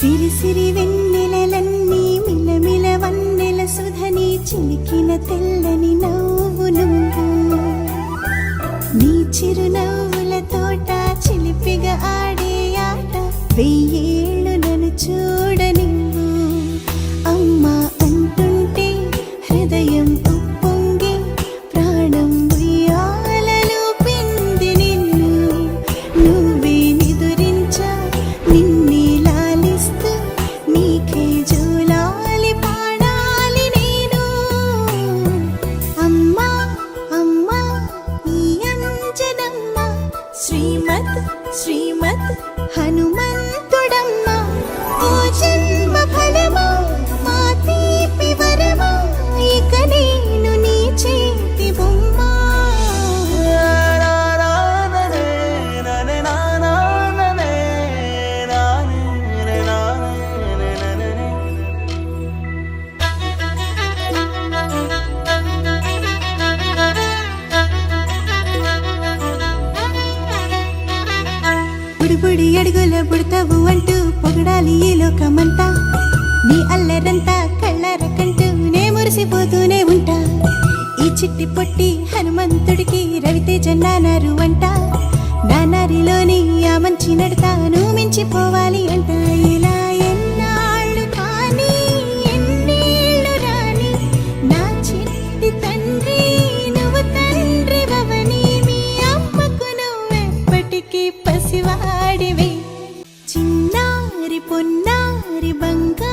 సిరి సిరి వెన్నెలలన్నీ మిలమిల వన్నెల సుధని చిలికిన తెల్లని నవ్వు నువ్వు నీ చిరునవ్వుల తోట చిలిపిగా ఆడే ఆట వెయ్యేళ్ళు నన్ను చూడనివ్వు అమ్మా అంటుంటే హృదయం ఉప్పొంగి ప్రాణం ఉయ్యాలలో పింది నిన్ను నువ్వే నిదురించా నిన్నే లాలిస్తూ నీకే జోలాలి పాడాలి నేను అమ్మా అమ్మా ఈ అంజనమ్మ శ్రీమత్ శ్రీమత్ హనుమంతుడమ్మ ఓ జన్మ ఫలమా మా తీపి వరమా ఇక నేను నీ చేతి బొమ్మ బుడిబుడి అడుగుల బుడతావు అంటూ పొగడాలి ఈ లోకమంతా నీ అల్లరంతా కళ్ళార కంటూ నే మురిసిపోతూనే ఉంటా ఈ చిట్టి పొట్టి హనుమంతుడికి రవితేజ నానారు అంట నానారిలోని ఆ మంచి నడతాను మించిపోవాలి అంట ఇలా ఎన్నాళ్ళు కానీ ఎన్నేళ్ళు రాని నా చిట్టి తండ్రి నువ్వు తండ్రి భవని మీ అమ్మకు నువ్వెప్పటికీ పసివాడివి చిన్నారి పొన్నారి బంగారు